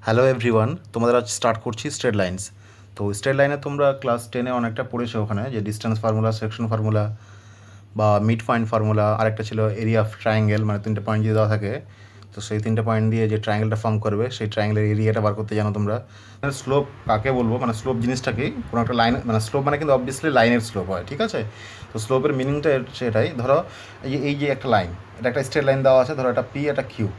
Hello everyone, তোমাদের আজ start করছি স্ট্রেট লাইনস। তো স্ট্রেট লাইনে তোমরা ক্লাস 10-এ অনেকটা পড়েছো, ওখানে যে ডিস্টেন্স ফার্মুলা, সেকশন ফার্মুলা বা মিড পয়েন্ট ফার্মুলা, আরেকটা ছিল এরিয়া অফ ট্রায়াঙ্গেল, মানে তিনটে পয়েন্ট যদি দেওয়া থাকে তো সেই তিনটে পয়েন্ট দিয়ে যে ট্রায়াঙ্গেলটা ফর্ম করবে সেই ট্রায়াঙ্গেলের এরিয়াটা বার করতে জানো তোমরা। স্লোপ কাকে বলবো, মানে স্লোপ জিনিসটা কি, কোনো একটা লাইন, মানে স্লোপ মানে কিন্তু অবভিয়াসলি লাইনের স্লোপ হয়, ঠিক আছে? তো স্লোপের মিনিংটা সেটাই। ধরো এই যে একটা লাইন, এটা একটা স্ট্রেট লাইন দেওয়া আছে, ধরো এটা পি, এটা কিউ,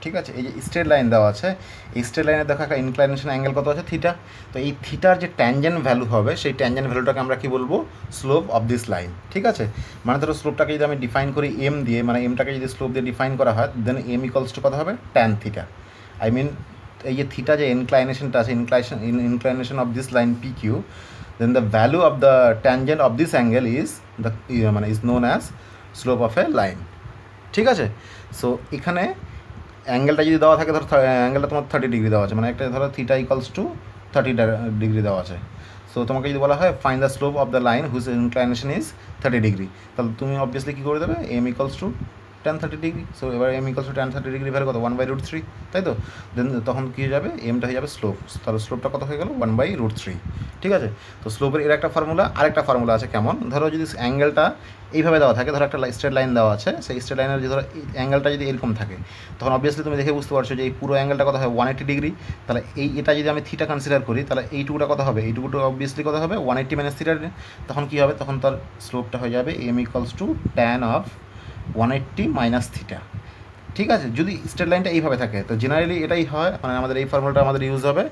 ঠিক আছে? এই যে স্ট্রেট লাইন দেওয়া আছে, এই স্ট্রেট লাইনে দেখো একটা ইনক্লাইনেশন অ্যাঙ্গেল কত আছে, থিটা। তো এই থিটার যে ট্যানজেন্ট ভ্যালু হবে, সেই ট্যানজেন্ট ভ্যালুটাকে আমরা কি বলবো, স্লোপ অফ দিস লাইন, ঠিক আছে? মানে ধরো স্লোপটাকে যদি আমি ডিফাইন করি এম দিয়ে, মানে এমটাকে যদি স্লোপ দিয়ে ডিফাইন করা হয়, দেন এম ইকলস টু কত হবে, ট্যান থিটা। আই মিন এই যে থিটা যে ইনক্লাইনেশনটা আছে, inclination of this line P Q, then the value of the tangent of this angle is the মানে is known as slope of a line, ঠিক আছে? সো এখানে অ্যাঙ্গেলটা যদি দেওয়া থাকে, ধরো অ্যাঙ্গেলটা তোমার 30 ডিগ্রি দেওয়া আছে, মানে একটা ধরো থিটা ইকলস টু 30 ডিগ্রি দেওয়া আছে। সো তোমাকে যদি বলা হয় find the slope of the line which inclination is 30 degree, তাহলে তুমি অবভিয়াসলি কী করে দেবে, m equals to tan 30 degree. So এবার m equals to tan 30 degree value কত, 1/√3, তাই তো? দেন তখন কী হয়ে যাবে, এমটা হয়ে যাবে স্লোপ, তাহলে স্লোপটা কত হয়ে গেল, 1/√3, ঠিক আছে? তো স্লোপের এর একটা ফর্মুলা, আরেকটা ফর্মুলা আছে কেমন, ধরো যদি অ্যাঙ্গেলটা এইভাবে দেওয়া থাকে, ধরো একটা স্ট্রেট লাইন দেওয়া আছে, সেই স্ট্রেট লাইনের যে ধরো অ্যাঙ্গেলটা যদি এরকম থাকে, তখন অবভিয়াসলি তুমি দেখে বুঝতে পারছো যে এই পুরো অ্যাঙ্গেলটা কত হয়, 180 ডিগ্রি। তাহলে এটা যদি আমি থিটা কনসিডার করি, তাহলে এইটুকুটা কত হবে, এইটুকুটা অবভিয়াসলি কত হবে, 180 মাইনাস থিটা। তখন কী হবে, তখন তার স্লোপটা হয়ে যাবে M equals to tan of 180 minus theta, ঠিক আছে? যদি স্ট্রেট লাইনটা এইভাবে থাকে, তো জেনারেলি এটাই হয়, মানে আমাদের এই ফর্মুলাটা আমাদের ইউজ হবে।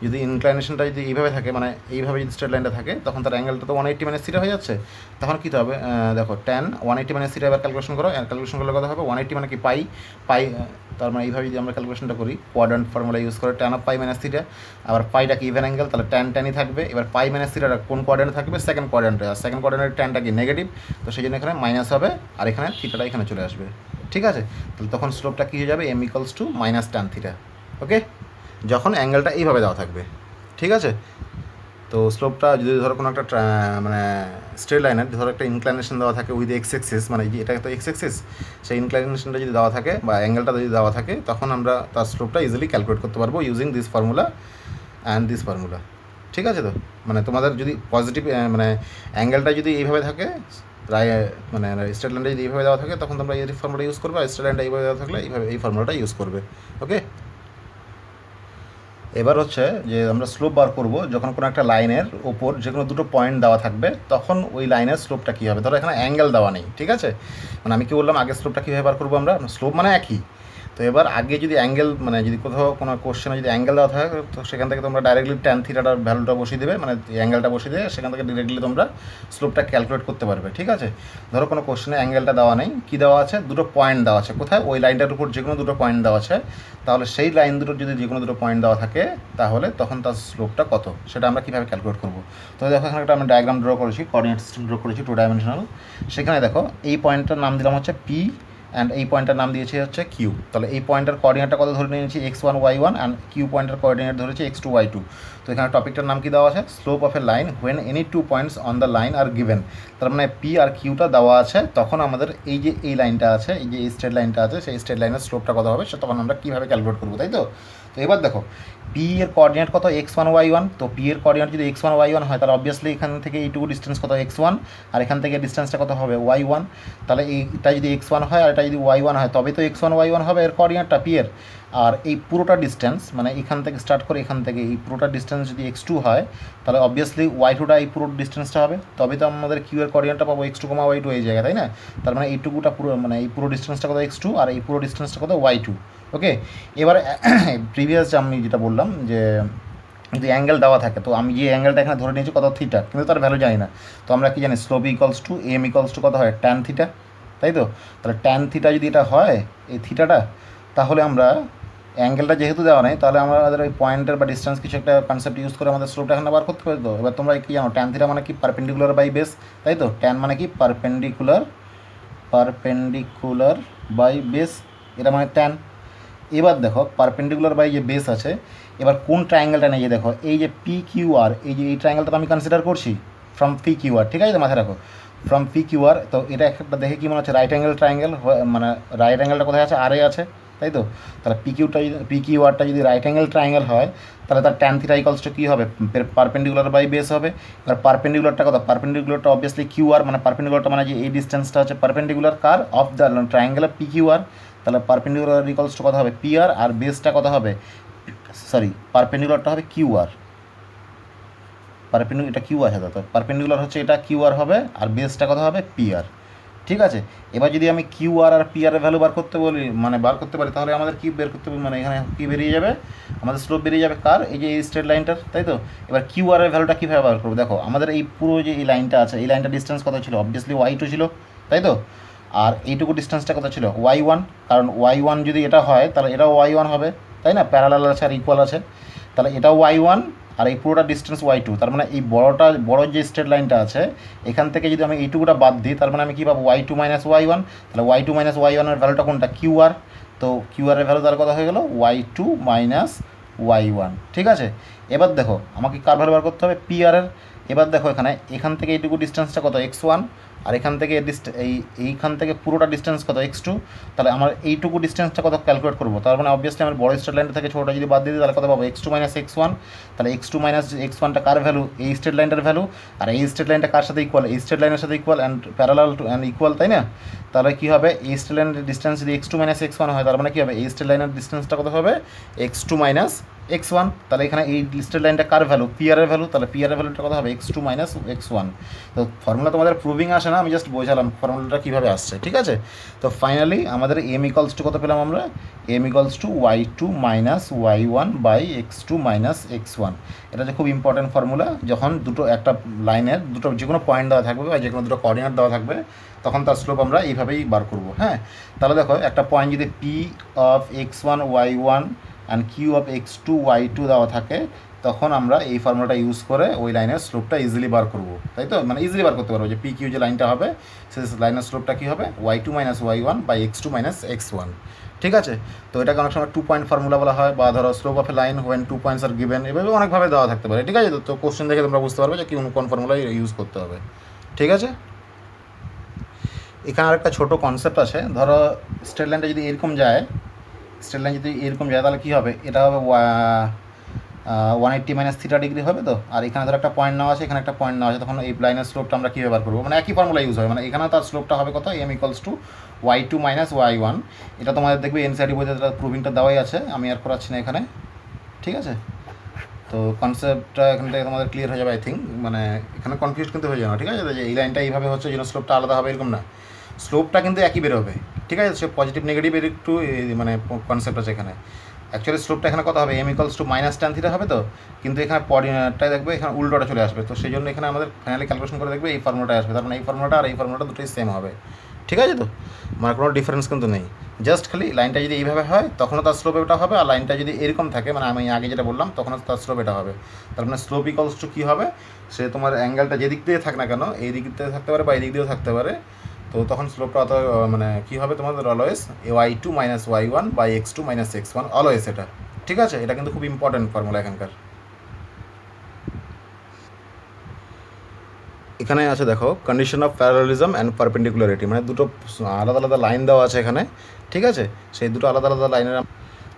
যদি ইনক্লাইনেশনটা যদি এইভাবে থাকে, মানে এইভাবে যদি স্ট্রেট লাইনটা থাকে, তখন তার অ্যাঙ্গেলটা তো 180 মাইনাস থিটা হয়ে যাচ্ছে। তখন কী হবে, দেখো ট্যান 180 মাইনাস থিটা, এবার ক্যালকুলেশন করো, ক্যালকুলেশন করলে কত হবে, 180 মানে কি পাই, পাই, তার মানে এইভাবে যদি আমরা ক্যালকুলেশনটা করি, কোয়াড্রান্ট ফর্মুলা ইউজ করে, tan of pi minus theta. আবার পাইটা কি ইভেন অ্যাঙ্গেল, তাহলে ট্যান ট্যানই থাকবে। এবার পাই মাইনাস থিটাটা কোন কোয়াড্রান্টে থাকবে, সেকেন্ড কোয়াড্রান্টে, আর সেকেন্ড কোয়াড্রান্টের ট্যানটা কি নেগেটিভ, তো সেই জন্য এখানে মাইনাস হবে, আর এখানে থিটাটা এখানে চলে আসবে, ঠিক আছে? তাহলে তখন স্লোপটা কী হয়ে যাবে, M equals to minus tan theta, okay? যখন অ্যাঙ্গেলটা এইভাবে দেওয়া থাকবে, ঠিক আছে? তো স্লোপটা যদি ধরো কোনো একটা মানে স্ট্রেট লাইনের ধরো একটা ইনক্লাইনেশন দেওয়া থাকে উইথ এক্স এক্সিস, মানে এটা তো এক্স এক্সিস, সেই ইনক্লাইনেশনটা যদি দেওয়া থাকে বা অ্যাঙ্গেলটা যদি দেওয়া থাকে, তখন আমরা তার স্লোপটা ইজিলি ক্যালকুলেট করতে পারবো using this formula and this formula, ঠিক আছে? তো মানে তোমাদের যদি পজিটিভ মানে অ্যাঙ্গেলটা যদি এইভাবে থাকে, মানে স্ট্রেট লাইনটা যদি এইভাবে দেওয়া থাকে, তখন তোমরা এই ফর্মুলা ইউজ করবে, আর স্ট্রেট লাইনটা এইভাবে দেওয়া থাকলে এইভাবে এই ফর্মুলাটা ইউজ করবে, ওকে? এবার হচ্ছে যে আমরা স্লোপ বার করব যখন কোনো একটা লাইনের ওপর যে কোনো দুটো পয়েন্ট দেওয়া থাকবে, তখন ওই লাইনের স্লোপটা কী হবে। ধরো এখানে অ্যাঙ্গেল দেওয়া নেই, ঠিক আছে? মানে আমি কি বললাম, আগে স্লোপটা কীভাবে বার করবো আমরা, স্লোপ মানে একই। তো এবার আগে যদি অ্যাঙ্গেল, মানে যদি কোথাও কোনো কোশ্চেনে যদি অ্যাঙ্গেল দেওয়া থাকে, তো সেখান থেকে তোমরা ডাইরেক্টলি ট্যান থিটাটার ভ্যালুটা বসিয়ে দেবে, মানে অ্যাঙ্গেলটা বসিয়ে দিয়ে সেখান থেকে ডিরেক্টলি তোমরা স্লোপটা ক্যালকুলেট করতে পারবে, ঠিক আছে? ধরো কোনো কোশ্চেনে অ্যাঙ্গেলটা দেওয়া নেই, কী দেওয়া আছে, দুটো পয়েন্ট দেওয়া আছে, কোথায়, ওই লাইনটার উপর যে কোনো দুটো পয়েন্ট দেওয়া আছে, তাহলে সেই লাইন দুটোর যদি যে কোনো দুটো পয়েন্ট দেওয়া থাকে, তাহলে তখন তার স্লোপটা কত, সেটা আমরা কীভাবে ক্যালকুলেট করবো। তো দেখো এখানে একটা আমি ডায়াগ্রাম ড্র করেছি, কোঅর্ডিনেট সিস্টেম ড্র করেছি 2 ডাইমেনশনাল। সেখানে দেখো এই পয়েন্টটার নাম দিলাম হচ্ছে পি, অ্যান্ড এই পয়েন্টটার নাম দিয়েছি হচ্ছে কিউ। তাহলে এই পয়েন্টের কোঅর্ডিনেটটা কত ধরে নিয়েছি, x1 y1, অ্যান্ড কিউ পয়েন্টের কোঅর্ডিনেট ধরেছি x2 y2। তো এখানে টপিকটার নাম কি দেওয়া আছে, slope of a line when any 2 points on the line are given. তার মানে পি আর কিউটা দেওয়া আছে, তখন আমাদের এই যে এই লাইনটা আছে, এই যে এই স্ট্রেট লাইনটা আছে, সেই স্ট্রেট লাইনের স্লোপটা কত হবে, সে তখন আমরা কীভাবে ক্যালকুলেট করবো, তাই তো? তো এবার দেখো পি এর কোঅর্ডিনেট কত, x1 y1। তো পি এর কোঅর্ডিনেট যদি x1 y1 হয়, তাহলে অবভিয়াসলি এখান থেকে এইটুকু ডিস্টেন্স কত, x1, আর এখান থেকে ডিস্টেন্সটা কত হবে, y1। তাহলে এইটা যদি x1 হয় আর এটা যদি y1 হয়, তবে তো x1 y1 হবে এর কোঅর্ডিনেটটা পি এর। আর এই পুরোটা ডিস্টেন্স, মানে এখান থেকে স্টার্ট করে এখান থেকে এই পুরোটা ডিস্টেন্স যদি x2 হয়, তাহলে অবভিয়াসলি y2টা এই পুরো ডিস্টেন্সটা হবে, তবে তো আমাদের কিউ এর কোঅর্ডিনেটটা পাবো x2, y2 এই জায়গায়, তাই না? তার মানে এইটুকুটা পুরো, মানে এই পুরো ডিস্টেন্সটা কত, x2, আর এই পুরো ডিস্টেন্সটা কত, y2, ওকে? এবার প্রিভিয়াস আমি যেটা বললাম যে যদি অ্যাঙ্গেল দেওয়া থাকে, তো আমি যে অ্যাঙ্গেলটা এখানে ধরে নিয়েছি কত, থিটা, কিন্তু তার ভ্যালু জানি না। তো আমরা কি জানি, slope equals to M equals to কত হয়, ট্যান থিটা, তাই তো? তাহলে ট্যান থিটা যদি এটা হয়, এই থিটাটা, তাহলে আমরা অ্যাঙ্গেলটা যেহেতু দেওয়া নেই, তাহলে আমাদের ওই পয়েন্টের বা ডিস্টেন্স কিছু একটা কনসেপ্ট ইউজ করে আমাদের স্লোপটা এখানে বার করতে পারি। তো এবার তোমরা কি জানো, ট্যান থিটা মানে কি, পারপেন্ডিকুলার বাই বেস, তাই তো? ট্যান মানে কি, পারপেন্ডিকুলার, পারপেন্ডিকুলার বাই বেস, এটা মানে ট্যান। এবার দেখো পারপেন্ডিকুলার বাই যে বেস আছে, এবার কোন ট্রায়াঙ্গেলটা নিয়ে দেখো, এই যে পি কিউ আর, এই যে এই ট্রায়াঙ্গেলটা আমি কনসিডার করছি ফ্রম পি কিউ আর, ঠিক আছে? তো মাথায় রাখো ফ্রম পি কিউ আর। তো এটা একটা দেখে কি মনে হচ্ছে, রাইট অ্যাঙ্গেল ট্রায়াঙ্গেল, মানে রাইট অ্যাঙ্গেলটা কোথায় আছে, আর এ আছে, তাই তো? তাহলে PQRটা যদি রাইট অ্যাঙ্গেল ট্রায়াঙ্গেল হয় তাহলে তার ট্যান থিটা ইকুয়ালস টু কী হবে? পারপেন্ডিকুলার বাই বেস হবে। এবার পারপেন্ডিকুলারটা কত? পারপেন্ডিকুলারটা অবভিয়াসলি QR, মানে পারপেন্ডিকুলারটা মানে যে এই ডিস্টেন্সটা হচ্ছে perpendicular car of the triangle PQR। তাহলে পারপেন্ডিকুলার ইকুয়ালস টু কত হবে? PR, আর বেসটা কত হবে? সরি, পারপেন্ডিকুলারটা হবে QR। এটা QR আছে, তো পারপেন্ডিকুলার হচ্ছে এটা QR হবে, আর বেসটা কত হবে? PR। ঠিক আছে, এবার যদি আমি QR আর PR এর ভ্যালু বার করতে বলি, মানে বার করতে পারি, তাহলে আমাদের কী বের করতে হবে? মানে এখানে কী বেরিয়ে যাবে? আমাদের স্লোপ বেরিয়ে যাবে কার? এই যে এই স্ট্রেট লাইনটার, তাই তো? এবার QR এর ভ্যালুটা কীভাবে বার করবো? দেখো আমাদের এই পুরো যে এই লাইনটা আছে, এই লাইনটা ডিস্টেন্স কত ছিল? অবভিয়াসলি Y2 ছিল, তাই তো? আর এইটুকু ডিস্টেন্সটা কত ছিল? Y1, কারণ Y1 যদি এটা হয় তাহলে এটাও Y1 হবে, তাই না? প্যারালাল আছে আর ইকুয়াল আছে, তাহলে এটাও Y1 আর এই পুরোটা ডিস্টেন্স Y2। তার মানে এই বড় যে স্ট্রেট লাইনটা আছে এখান থেকে যদি আমি এইটুকুটা বাদ দিই, তার মানে আমি কী পাবো? Y2 minus Y1। তাহলে Y2 মাইনাস Y1 এর ভ্যালুটা কোনটা? QR। তো QR এর ভ্যালু তার কথা হয়ে গেল Y2 মাইনাস Y1। ঠিক আছে, এবার দেখো আমাকে কার ভ্যালু বার করতে হবে? PR এর। এবার দেখো এখান থেকে এইটুকু ডিস্টেন্সটা কত? X1, আর এখান থেকে এইখান থেকে পুরোটা ডিস্টেন্স কত? X2। তাহলে আমার এইটুকু ডিস্টেন্সটা কত ক্যালকুলেট করবো? তার মানে অবভিয়াসলি আমার বড় স্ট্রেট লাইনটা থেকে ছোটোটা যদি বাদ দিই তাহলে কত পাবো? X2 minus X1। তাহলে X2 মাইনাস X1টা কার ভ্যালু? এই স্ট্রেট লাইনটার ভ্যালু। আর এই স্ট্রেট লাইনটা কার সাথে ইকুয়াল? এই স্ট্রেট লাইনের সাথে equal and parallel to and equal, তাই না? তাহলে কী হবে? এই স্ট্রেট লাইনের ডিস্টেন্স যদি X2 মাইনাস X1 হয়, তার মানে কী হবে? এই স্ট্রেট লাইনের ডিস্টেন্সটা কত হবে? X2 minus X1। তাহলে এখানে এই স্ট্রেট লাইনটা কার ভ্যালু? PR এর ভ্যালু। তাহলে PR এর ভ্যালুটা কত হবে? X2 minus X1। তো ফর্মুলা তোমাদের প্রুভিং আসে না, আমি জাস্ট বোঝালাম ফর্মুলাটা কীভাবে আসছে। ঠিক আছে, তো ফাইনালি আমাদের M ইকুয়ালস টু কত পেলাম আমরা? M equals to Y2 minus Y1 by X2 minus X1। এটা হচ্ছে খুব ইম্পর্টেন্ট ফর্মুলা। যখন একটা লাইনের যে কোনো পয়েন্ট দেওয়া থাকবে বা যে কোনো দুটো কোঅর্ডিনেট দেওয়া থাকবে তখন তার স্লোপ আমরা এইভাবেই বার করব। হ্যাঁ, তাহলে দেখো একটা পয়েন্ট যদি P of X1 Y1 and Q of X2 Y2 দেওয়া থাকে, তখন আমরা এই ফর্মুলাটা ইউজ করে ওই লাইনের স্লোপটা ইজিলি বার করবো, তাই তো? মানে ইজিলি বার করতে পারবো যে PQ যে লাইনটা হবে সেই লাইনের স্লোপটা কী হবে? Y2 minus Y1 by X2 minus X1। ঠিক আছে, তো এটাকে অনেক সময় 2 পয়েন্ট ফর্মুলা বলা হয়, বা ধরো slope of a line when 2 points are given, এভাবে অনেকভাবে দেওয়া থাকতে পারে। ঠিক আছে, তো কোশ্চেন দেখে তোমরা বুঝতে পারবে যে কোন ফর্মুলা ইউজ করতে হবে। ঠিক আছে, এখানে আরেকটা ছোটো কনসেপ্ট আছে। ধরো স্ট্রেট লাইনটা যদি এরকম যায়, তাহলে কী হবে? এটা হবে 180 মাইনাস থিটা ডিগ্রি হবে তো। আর এখানে ধরো একটা পয়েন্ট নেওয়া আছে, এখানে একটা পয়েন্ট নেওয়া আছে, তখন এই লাইনের স্লোপটা আমরা কীভাবে বার করবো? মানে একই ফর্মুলা ইউজ হবে, মানে এখানে তার স্লোপটা হবে কত? M equals to Y2 minus Y1। এটা তোমাদের দেখবে এনসিইআরটি বইতে প্রুভিংটা দেওয়াই আছে, আমি আর করাচ্ছি না এখানে। ঠিক আছে, তো কনসেপ্টটা এখান থেকে তোমাদের ক্লিয়ার হয়ে যাবে আই থিঙ্ক। মানে এখানে কনফিউজ কিন্তু হয়ে যাবে না। ঠিক আছে, যে এই লাইনটা এইভাবে হচ্ছে যেন স্লোপটা আলাদা হবে এরকম না, স্লোপটা কিন্তু একই বেরোবে। ঠিক আছে, সে পজিটিভ নেগেটিভের একটু মানে কনসেপ্ট আছে এখানে। অ্যাকচুয়ালি স্লোপটা এখানে কত হবে? M equals two minus tan theta হবে তো, কিন্তু এখানে পরিণামটাই দেখবে এখানে উল্টোটা চলে আসবে। তো সেই জন্য এখানে আমাদের ফাইনালি ক্যালকুলেশন করে দেখবে এই ফর্মুলাটাই আসবে। তার মানে এই ফর্মুলাটা আর এই ফর্মুলাটা দুটোই সেম হবে। ঠিক আছে, তো মানে কোনো ডিফারেন্স কিন্তু নেই। জাস্ট খালি লাইনটা যদি এইভাবে হয় তখনও তার স্লোপ এটা হবে, আর লাইনটা যদি এরকম থাকে, মানে আমি আগে যেটা বললাম, তখনও তার স্লোপ এটা হবে। তার মানে স্লোপ ইকুয়ালস টু কী হবে? সে তোমার অ্যাঙ্গেলটা যেদিক দিয়ে থাক না কেন, এই দিক দিয়ে থাকতে পারে বা এই দিক দিয়েও থাকতে পারে, তো তখন স্লোপটা অত মানে কী হবে তোমাদের? Always Y2 minus Y1 by X2 minus X1, always এটা। ঠিক আছে, এটা কিন্তু খুব ইম্পর্টেন্ট ফর্মুলা এখানকার। এখানে আছে দেখো কন্ডিশন অফ প্যারালালিজম অ্যান্ড পারপেন্ডিকুলারিটি, মানে দুটো আলাদা আলাদা লাইন দেওয়া আছে এখানে। ঠিক আছে, সেই দুটো আলাদা আলাদা লাইনের,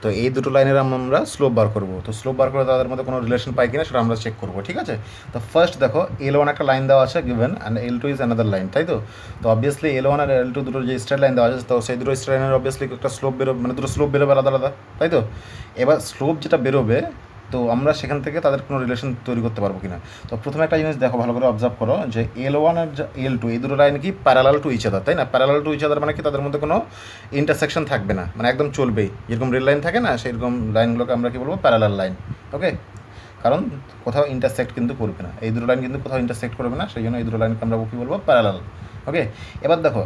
তো এই দুটো লাইনের আমরা স্লোপ বার করবো। তো স্লোপ বার করে তাদের মধ্যে কোনো রিলেশন পাই কিনা সেটা আমরা চেক করবো। ঠিক আছে, তো ফার্স্ট দেখো L1 একটা লাইন দেওয়া আছে given, and L2 is another line, তাই তো? তো অবভিয়াসলি L1 আর L2 দুটো যে স্ট্রেট লাইন দেওয়া আছে, তো সেই দুটো স্ট্রেট লাইনের অবভিয়াসলি একটা স্লোপ বেরোবে, মানে দুটো স্লোপ বেরোবে আলাদা আলাদা, তাই তো? এবার স্লোপ যেটা বেরোবে, তো আমরা সেখান থেকে তাদের কোনো রিলেশন তৈরি করতে পারবো কিনা। তো প্রথমে একটা জিনিস দেখো, ভালো করে অবজার্ভ করো যে L1 আর L2 এই দুটো লাইন কি প্যারালাল টু ইচ আদার, তাই না? প্যারালাল টু ইচ আদার মানে কি তাদের মধ্যে কোনো ইন্টারসেকশন থাকবে না, মানে একদম চলবেই, যেরকম রেল লাইন থাকে না সেরকম লাইনগুলোকে আমরা কি বলবো? Parallel line. ওকে, কারণ কোথাও ইন্টারসেক্ট কিন্তু করবে না, এই দুটো লাইন কিন্তু কোথাও ইন্টারসেক্ট করবে না, সেই জন্য এই দুটো লাইনকে আমরা কী বলবো? প্যারালাল। ওকে, এবার দেখো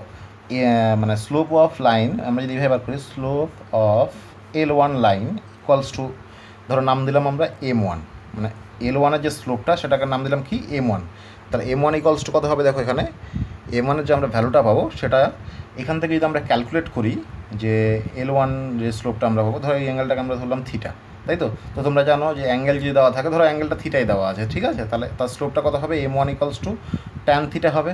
মানে স্লোপ অফ লাইন আমরা যদি এভাবে বার করি, slope of L1 line equals to, ধরো নাম দিলাম আমরা M1, মানে L1-এর যে স্লোপটা সেটাকে নাম দিলাম কি? M1। তাহলে M1 ইকুয়ালস টু কত হবে? দেখো এখানে M1-এর যে আমরা ভ্যালুটা পাবো সেটা এখান থেকে যদি আমরা ক্যালকুলেট করি, যে L1 যে স্লোপটা আমরা পাবো, ধরো এই অ্যাঙ্গেলটাকে আমরা ধরলাম থিটা, তাই তো? তো তোমরা জানো যে অ্যাঙ্গেল যদি দেওয়া থাকে, ধরো অ্যাঙ্গেলটা থিটাই দেওয়া আছে, ঠিক আছে, তাহলে তার স্লোপটা কত হবে? M1 equals to tan theta হবে।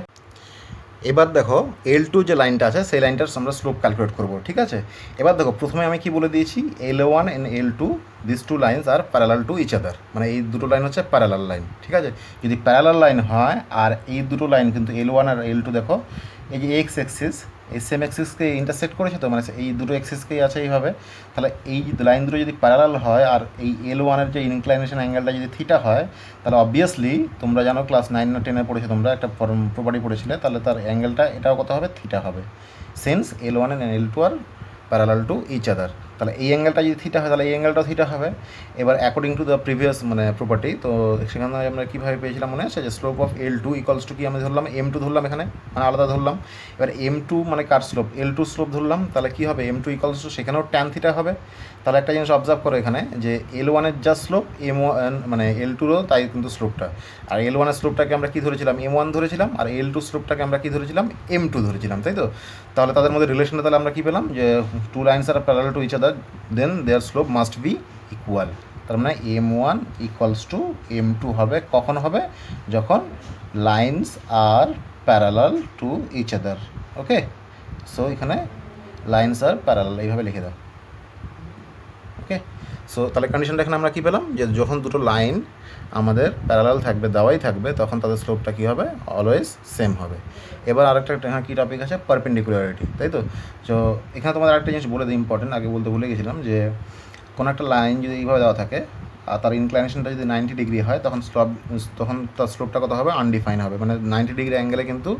এবার দেখো L2 যে লাইনটা আছে সেই লাইনটার আমরা স্লোপ ক্যালকুলেট করব, ঠিক আছে। এবার দেখো প্রথমে আমি কি বলে দিয়েছি, L1 and L2 this two lines are parallel to each other, মানে এই দুটো লাইন হচ্ছে প্যারালাল লাইন, ঠিক আছে। যদি প্যারালাল লাইন হয় আর এই দুটো লাইন কিন্তু L1 আর L2 দেখো এই যে এক্স অ্যাক্সিস এই সেম অ্যাক্সিসকে ইন্টারসেক্ট করেছে, তো মানে এই দুটো অ্যাক্সিসকেই আছে এইভাবে, তাহলে এই লাইন দুটো যদি প্যারালাল হয় আর এই L1 যে ইনক্লাইনেশন অ্যাঙ্গেলটা যদি থিটা হয়, তাহলে অবভিয়াসলি তোমরা জানো ক্লাস 9 না 10 পড়েছো তোমরা একটা প্রপার্টি পড়েছিলে, তাহলে তার অ্যাঙ্গেলটা এটাও কত হবে, থিটা হবে। Since L1 and L2 are parallel to each other, তাহলে এই অ্যাঙ্গেলটা যদি থিটা হয় তাহলে এই অ্যাঙ্গেলটাও থিটা হবে। এবার অ্যাকর্ডিং টু দ্য প্রিভিয়াস মানে প্রপার্টি, তো সেখানে আমরা কীভাবে পেয়েছিলাম মনে আছে যে slope of L2 equals to কি আমি ধরলাম M2 ধরলাম, এখানে মানে আলাদা ধরলাম। এবার M2 মানে কার স্লোপ, L2 স্লোপ ধরলাম, তাহলে কী হবে M2 ইকুয়ালস টু সেখানেও ট্যান থিটা হবে। তাহলে একটা জিনিস অবজার্ভ করো এখানে যে L1 এর যা স্লোপ M1 মানে L2রও তাই কিন্তু স্লোপটা, আর L1 এর স্লোপটাকে আমরা কী ধরেছিলাম M1 ধরেছিলাম, আর L2 স্লোপটাকে আমরা কী ধরেছিলাম M2 ধরেছিলাম, তাই তো। তাহলে তাদের মধ্যে রিলেশনটা তাহলে আমরা কী পেলাম যে two lines are parallel to each other then their slope must be equal. তার মানে M1 ইকুয়ালস টু M2 হবে, কখন হবে, যখন lines are parallel to each other. Okay, so এখানে লাইনস আর প্যারালাল এইভাবে লিখে দাও। ওকে, সো তাহলে কন্ডিশনটা এখানে আমরা কী পেলাম যে যখন দুটো লাইন আমাদের প্যারালাল থাকবে, দেওয়াই থাকবে, তখন তাদের স্লোপটা কী হবে, অলওয়েজ সেম হবে। এবার আরেকটা এখানে কী টপিক আছে, পারপেন্ডিকুলারিটি, তাই তো। তো এখানে তোমাদের আরেকটা জিনিস বলে দিই, ইম্পর্টেন্ট, আগে বলতে ভুলে গেছিলাম, যে কোনো একটা লাইন যদি এইভাবে দেওয়া থাকে আর তার ইনক্লাইনেশনটা যদি 90 ডিগ্রি হয়, তখন তার স্লোপটা কত হবে, আনডিফাইন হবে, মানে 90 ডিগ্রি অ্যাঙ্গেলে কিন্তু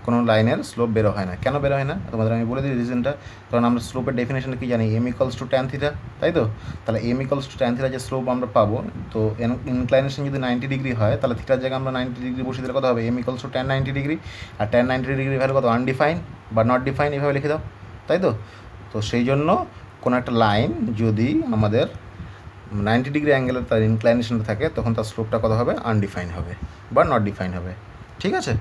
কোনো লাইনের স্লোপ বেরো হয় না। কেন বেরো হয় না তোমাদের আমি বলে দিই রিজনটা, কারণ আমরা স্লোপের ডেফিনেশন কি জানি, M equals to tan theta, তাই তো। তাহলে M equals to tan theta যে স্লোপ আমরা পাবো, তো ইনক্লাইনেশন যদি 90 ডিগ্রি হয় তাহলে থিটার জায়গায় আমরা 90 ডিগ্রি বসিয়ে দিলে কত হবে, M equals to tan 90 degree, আর ট্যান 90 ডিগ্রি ভ্যালু কত, আনডিফাইন বা নট ডিফাইন, এভাবে লিখে দাও, তাই তো। তো সেই জন্য কোনো একটা লাইন যদি আমাদের 90 ডিগ্রি অ্যাঙ্গেলের তার ইনক্লাইনেশনটা থাকে, তখন তার স্লোপটা কত হবে, আনডিফাইন হবে বা নট ডিফাইন হবে, ঠিক আছে।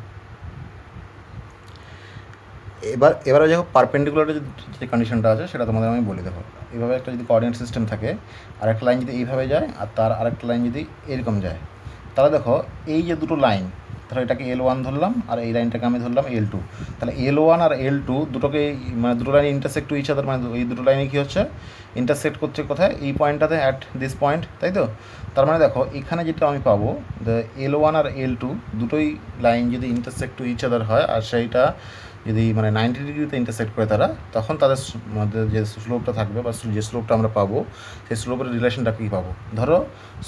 এবারে দেখো পারপেন্ডিকুলারের যে কন্ডিশনটা আছে সেটা তোমাদের আমি বলে দেবো। এইভাবে একটা যদি কোঅর্ডিনেট সিস্টেম থাকে, আর একটা লাইন যদি এইভাবে যায় আর তার আরেকটা লাইন যদি এরকম যায়, তাহলে দেখো এই যে দুটো লাইন, ধরো এটাকে L1 ধরলাম আর এই লাইনটাকে আমি ধরলাম L2, তাহলে L1 আর L2 দুটোকে মানে দুটো line intersect to each other, মানে এই দুটো লাইনে কী হচ্ছে, ইন্টারসেক্ট করছে কোথায়, এই পয়েন্টটাতে, অ্যাট দিস পয়েন্ট, তাই তো। তার মানে দেখো এখানে যেটা আমি পাবো, L1 আর L2 দুটোই লাইন যদি ইন্টারসেক্ট টু ইচ আদার হয় আর সেইটা যদি মানে 90 ডিগ্রিতে ইন্টারসেক্ট করে তারা, তখন তাদের মধ্যে যে স্লোপটা থাকবে বা যে স্লোপটা আমরা পাবো, সেই স্লোপের রিলেশনটা কী পাবো, ধরো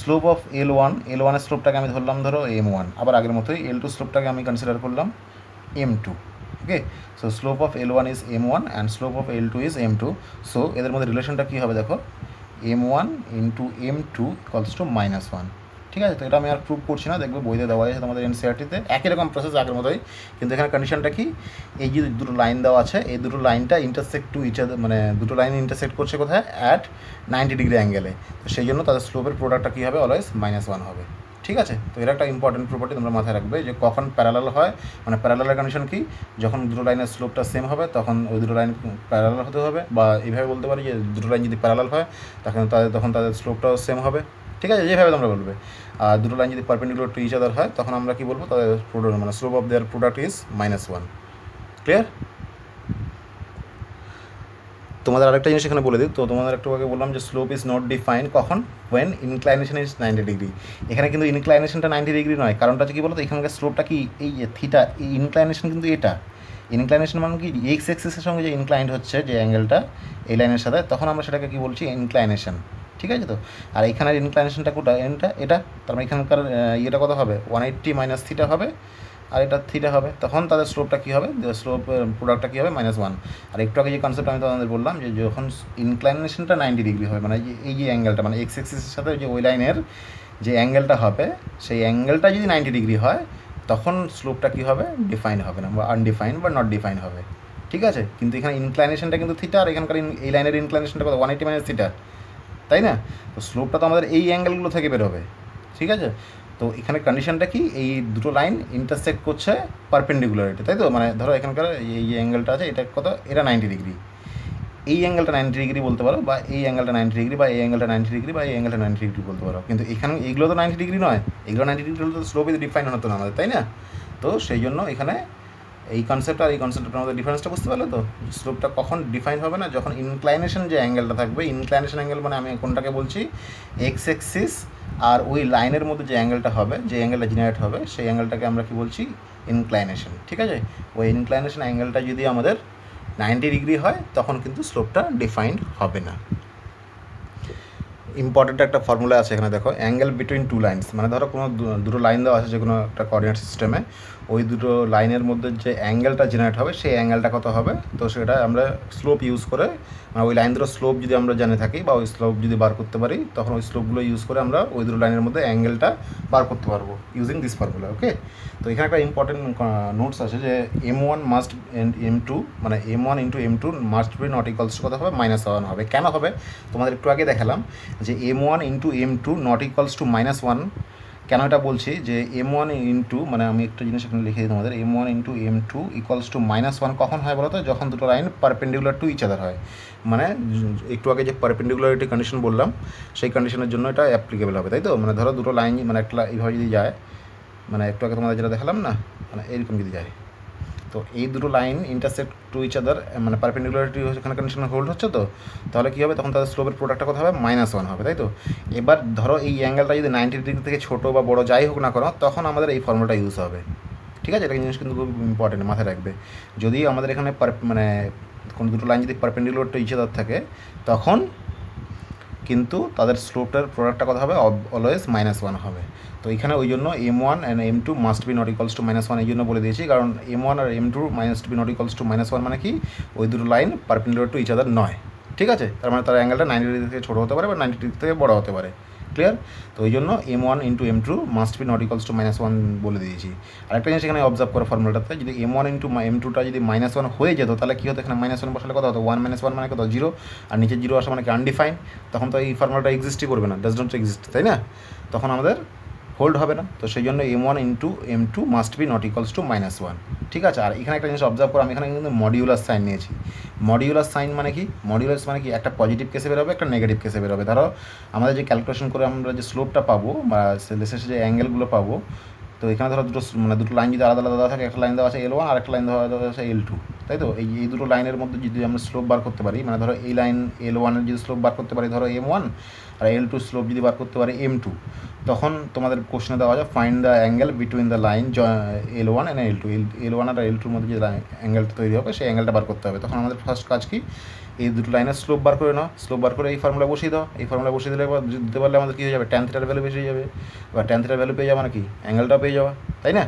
স্লোপ অফ L1 এর স্লোপটাকে আমি ধরলাম ধরো M1, আবার আগের মতোই L2 স্লোপটাকে আমি কনসিডার করলাম M2। Okay, so slope of L1 is M1 and slope of L2 is M2। So এদের মধ্যে রিলেশনটা কী হবে দেখো, M1 into M2 equals to -1, ঠিক আছে। তো এটা আমি আর প্রুভ করছি না, দেখবে বইতে দেওয়া আছে তোমাদের NCERT-তে, একই রকম প্রসেস আগের মতোই, কিন্তু এখানে কন্ডিশনটা কি, এই যে দুটো লাইন দেওয়া আছে, এই দুটো লাইনটা ইন্টারসেক্ট টু ইচ আদার, মানে দুটো লাইন ইন্টারসেক্ট করছে কোথায়, অ্যাট 90 ডিগ্রি অ্যাঙ্গেলে, তো সেই জন্য তাদের স্লোপের প্রোডাক্টটা কী হবে, অলওয়েজ -1 হবে, ঠিক আছে। তো এটা একটা ইম্পর্টেন্ট প্রপার্টি তোমরা মাথায় রাখবে, যে কখন প্যারালাল হয়, মানে প্যারালালের কন্ডিশন কি, যখন দুটো লাইনের স্লোপটা সেম হবে তখন ওই দুটো লাইন প্যারালাল হতে হবে, বা এইভাবে বলতে পারি যে দুটো লাইন যদি প্যারালাল হয় তখন তাদের স্লোপটাও সেম হবে, ঠিক আছে, যেভাবে তোমরা বলবে। আর দুটো লাইন যদি পারপেন্ডিকুলার টু ইচ আদার হয়, তখন আমরা কি বলবো, তাদের প্রোডাক্ট মানে slope of their product is -1। Clear? তোমাদের আরেকটা জিনিস এখানে বলে দিই, তো তোমাদের একটু আগে বললাম যে স্লোপ ইজ নট ডিফাইন কখন, ওয়েন ইনক্লাইনেশন ইজ 90 ডিগ্রি। এখানে কিন্তু ইনক্লাইনেশনটা 90 ডিগ্রি নয়, কারণটা হচ্ছে কী বলো তো, এখানকার স্লোপটা কি, এই যে থিটা, এই ইনক্লাইনেশন কিন্তু এটা ইনক্লাইনেশন মানে কি, এক্স এক্সিসের সঙ্গে যে ইনক্লাইন্ড হচ্ছে যে অ্যাঙ্গেলটা এই লাইনের সাথে, তখন আমরা সেটাকে কী বলছি, ইনক্লাইনেশন, ঠিক আছে। তো আর এখানের ইনক্লাইনেশনটা কোটা এটা, তার মানে এখানকার ইয়েটা কত হবে, 180 মাইনাস থিটা হবে, আর এটা থিটা হবে, তখন তাদের স্লোপটা কী হবে, স্লোপ প্রোডাক্টটা কী হবে, -1। আর একটু আগে যে কনসেপ্ট আমি তোমাদের বললাম, যে যখন ইনক্লাইনেশনটা 90 ডিগ্রি হবে, মানে এই যে অ্যাঙ্গেলটা, মানে এক্স এক্সিসের সাথে যে ওই লাইনের যে অ্যাঙ্গেলটা হবে, সেই অ্যাঙ্গেলটা যদি 90 ডিগ্রি হয়, তখন স্লোপটা কী হবে, ডিফাইন হবে না, বা আনডিফাইন বা নট ডিফাইন হবে, ঠিক আছে। কিন্তু এখানে ইনক্লাইনেশনটা কিন্তু থিটা, আর এখানকার এই লাইনের ইনক্লাইনেশনটা কত, 180 মাইনাস থিটা, তাই না। তো স্লোপটা তো আমাদের এই অ্যাঙ্গেলগুলো থেকে বেরোবে, ঠিক আছে। তো এখানে কন্ডিশনটা কি, এই দুটো লাইন ইন্টারসেক্ট করছে পারপেন্ডিকুলারিটি, তাই তো, মানে ধরো এখানকার এই যে অ্যাঙ্গেলটা আছে, এটা কত, এটা 90 ডিগ্রি, এই অ্যাঙ্গেলটা 90 ডিগ্রি বলতে পারো, বা এই অ্যাঙ্গেলটা 90 ডিগ্রি, বা এই অ্যাঙ্গেলটা 90 ডিগ্রি, বা এই অ্যাঙ্গেলটা 90 ডিগ্রি বলতে পারো। কিন্তু এখানে এইগুলো তো 90 ডিগ্রি নয়, এগুলো 90 ডিগ্রি হলে তো স্লোপ ডিফাইন হতো না আমাদের, তাই না। তো সেই জন্য এখানে এই কনসেপ্ট আর এই কনসেপ্টের মধ্যে ডিফারেন্সটা বুঝতে পারলে তো? স্লোপটা কখন ডিফাইন হবে না, যখন ইনক্লাইনেশন যে অ্যাঙ্গেলটা থাকবে, ইনক্লাইনেশন অ্যাঙ্গেল মানে আমি কোনটাকে বলছি, এক্স এক্সিস আর ওই লাইনের মধ্যে যে অ্যাঙ্গেলটা হবে, যে অ্যাঙ্গেলটা জেনারেট হবে, সেই অ্যাঙ্গেলটাকে আমরা কি বলছি, ইনক্লাইনেশন। ঠিক আছে, ওই ইনক্লাইনেশন অ্যাঙ্গেলটা যদি আমাদের 90 ডিগ্রি হয় তখন কিন্তু স্লোপটা ডিফাইন্ড হবে না। ইম্পর্টেন্ট একটা ফর্মুলা আছে এখানে, দেখো, অ্যাঙ্গেল বিটুইন টু লাইন্স, মানে ধরো কোনো দুটো লাইন দেওয়া আছে যে কোনো একটা কোঅর্ডিনেট সিস্টেমে, ওই দুটো লাইনের মধ্যে যে অ্যাঙ্গেলটা জেনারেট হবে সেই অ্যাঙ্গেলটা কত হবে, তো সেটা আমরা স্লোপ ইউজ করে, মানে ওই লাইন দুটো স্লোপ যদি আমরা জেনে থাকি বা ওই স্লোপ যদি বার করতে পারি, তখন ওই স্লোপগুলো ইউজ করে আমরা ওই দুটো লাইনের মধ্যে অ্যাঙ্গেলটা বার করতে পারবো ইউজিং দিস ফর্মুলা। ওকে, তো এখানে একটা ইম্পর্টেন্ট নোটস আছে যে M1 মাস্ট এন্ড M2, মানে M1 into M2 must be not equals to কত হবে, -1 হবে। কেন হবে তোমাদের একটু আগে দেখালাম যে M1 into M2 not equals to -1। কেন এটা বলছি যে M1 ইন্টু, মানে আমি একটা জিনিস এখানে লিখে দিই তোমাদের, M1 into M2 equals to -1 কখন হয় বলো তো, যখন দুটো line perpendicular to each other হয়। মানে একটু আগে যে পারপেন্ডিকুলারিটি কন্ডিশন বললাম, সেই কন্ডিশনের জন্য এটা অ্যাপ্লিকেবল হবে, তাই তো? মানে ধরো দুটো লাইন, মানে একটা এইভাবে যদি যায়, মানে একটু আগে তোমাদের যেটা দেখালাম না, মানে এরকম যদি যায়, তো এই দুটো line intersect to each other, মানে পারপেন্ডিকুলারিটি এখানে কন্ডিশন হোল্ড হচ্ছে, তো তাহলে কী হবে, তখন তাদের স্লোপের প্রোডাক্টটা কত হবে, -1 হবে, তাই তো? এবার ধরো এই অ্যাঙ্গেলটা যদি 90 ডিগ্রি থেকে ছোটো বা বড়ো যাই হোক না করো, তখন আমাদের এই ফর্মুলাটা ইউজ হবে। ঠিক আছে, এটা জিনিস কিন্তু খুব ইম্পর্টেন্ট, মাথায় রাখবে। যদি আমাদের এখানে মানে কোনো দুটো লাইন যদি পারপেন্ডিকুলার টু ইচ আদার থাকে, তখন কিন্তু তাদের স্লোপটার প্রোডাক্টটা কত হবে, অলওয়েজ -1 হবে। তো এখানে ওই জন্য M1 and M2 must be not equals to -1 এই জন্য বলে দিয়েছি, কারণ M1 আর M2 must be not equals to -1 মানে কি, ওই দুটো line perpendicular to each other নয়। ঠিক আছে, তার মানে তার অ্যাঙ্গেলটা 90 ডিগ্রি থেকে ছোটো হতে পারে বা 90 ডিগ্রি থেকে বড়ো হতে পারে। ক্লিয়ার? তো ওই জন্য M1 into M2 must be not equals to -1 বলে দিয়েছি। আরেকটা জিনিস এখানে অবজার্ভ করো ফর্মুলাটাতে, যদি M1 ইন্টু M2টা যদি -1 হয়ে যেত, তাহলে কী হতো, এখানে -1 বসালে কত হতো, 1 - 1 মানে কত, 0, আর নিচে 0 আসা মানে কি আনডিফাইন্ড, তখন তো এই ফর্মুলাটা এক্সিস্টই করবে না, ডাজ নট এক্সিস্ট, তাই না? তখন আমাদের হোল্ড হবে না। তো সেই জন্য M1 into M2 must be not equals to -1। ঠিক আছে, আর এখানে একটা জিনিস অবজার্ভ করো, আমি এখানে কিন্তু মডিউলার সাইন নিয়েছি। মডিউলার সাইন মানে কি, মডিউলাস মানে কি, একটা পজিটিভ কেসে বেরোবে, একটা নেগেটিভ কেসে বেরোবে। ধরো আমাদের যে ক্যালকুলেশন করে আমরা যে স্লোপটা পাবো বা শেষে যে অ্যাঙ্গেলগুলো পাবো, তো এখানে ধরো দুটো লাইন যদি আলাদা আলাদা থাকে, একটা লাইন দেওয়া আছে L1 আর একটা লাইন দেওয়া আছে L2, তাই তো? এই দুটো লাইনের মধ্যে যদি আমরা স্লোপ বার করতে পারি, মানে ধরো এই লাইন L1 এর যদি স্লোপ বার করতে পারি ধরো M1, আর L2 স্লোপ যদি বার করতে পারি M2, তখন তোমাদের কোশ্চেনে দেওয়া আছে find the angle between the line L1 and L2, L1 আর L2 এর মধ্যে যে অ্যাঙ্গেলটা তৈরি হবে সেই অ্যাঙ্গেলটা বার করতে হবে। তখন আমাদের ফার্স্ট কাজ কি, এই দুটো লাইনের স্লোপ বার করে নাও, স্লোপ বার করে এই ফর্মুলা বসিয়ে দাও। এই ফর্মুলা বসিয়ে দিলে দিতে পারলে আমাদের কী হয়ে যাবে, tan থিটার ভ্যালু বেশি হয়ে যাবে, বা tan থিটার ভ্যালু পেয়ে যাবে নাকি, অ্যাঙ্গেলটাও পেয়ে যাওয়া, তাই না?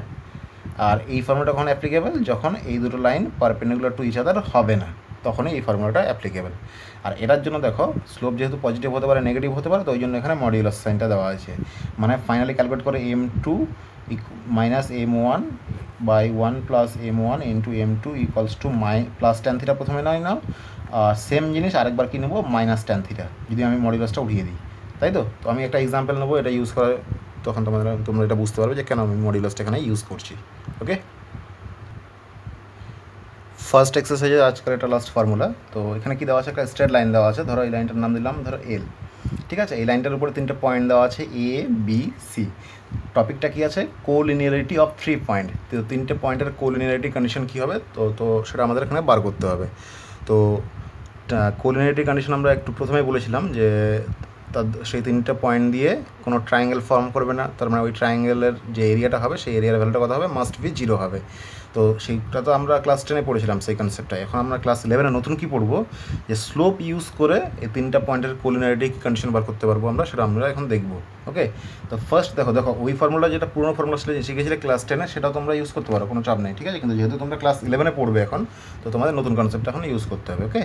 আর এই ফর্মুলাটা কখন অ্যাপ্লিকেবল, যখন এই দুটো line perpendicular to each other হবে না, তখনই এই ফর্মুলাটা অ্যাপ্লিকেবল। আর এটার জন্য দেখো, স্লোপ যেহেতু পজিটিভ হতে পারে, নেগেটিভ হতে পারে, তো ওই জন্য এখানে মডিউলাস সাইনটা দেওয়া আছে। মানে ফাইনালি ক্যালকুলেট করে M2 minus M1 by 1 plus M1 into M2 equals to plus tan theta প্রথমে নয় নাও, আর সেম জিনিস আরেকবার কী নেবো, -tan থিটা, যদি আমি মডিউলাসটা উঠিয়ে দিই, তাই তো? তো আমি একটা এক্সাম্পল নেবো, এটা ইউজ করে তখন তোমরা এটা বুঝতে পারবে যে কেন আমি মডিউলাসটা এখানে ইউজ করছি। ওকে, ফার্স্ট এক্সারসাইজে আজকাল এটা লাস্ট ফর্মুলা। তো এখানে কি দেওয়া আছে, একটা স্ট্রেট লাইন দেওয়া আছে, ধরো এই লাইনটার নাম দিলাম ধরো L। ঠিক আছে, এই লাইনটার উপরে 3টে পয়েন্ট দেওয়া আছে A B C। টপিকটা কি আছে, কোলিনিয়ারিটি অফ 3 পয়েন্ট। তো 3টে পয়েন্টের কোলিনিয়ারিটি কন্ডিশন কী হবে, তো সেটা আমাদের এখানে বার করতে হবে। তো কোলিনিয়ারিটি কন্ডিশন আমরা একটু প্রথমেই বলেছিলাম যে সেই 3টে পয়েন্ট দিয়ে কোনো ট্রায়াঙ্গেল ফর্ম করবে না, তার মানে ওই ট্রায়াঙ্গেলের যে এরিয়াটা হবে সেই এরিয়ার ভ্যালুটা কত হবে, মাস্ট বি 0 হবে। তো সেইটা তো আমরা ক্লাস 10-এ পড়েছিলাম সেই কনসেপ্টটা। এখন আমরা ক্লাস 11-এ নতুন কী পড়বো, যে স্লোপ ইউজ করে এই 3টা পয়েন্টের কোলিনিয়ারিটি কন্ডিশন বার করতে পারবো আমরা, সেটা আমরা এখন দেখবো। ওকে, তো ফার্স্ট দেখো ওই ফর্মুলা যেটা পুরোনো ফর্মুলা ছিল শিখেছিলে ক্লাস 10-এ, সেটাও তোমরা ইউজ করতে পারো, কোনো চাপ নেই। ঠিক আছে, কিন্তু যেহেতু তোমরা ক্লাস 11-এ পড়বে এখন, তো তোমাদের নতুন কনসেপ্ট এখন ইউজ করতে হবে। ওকে,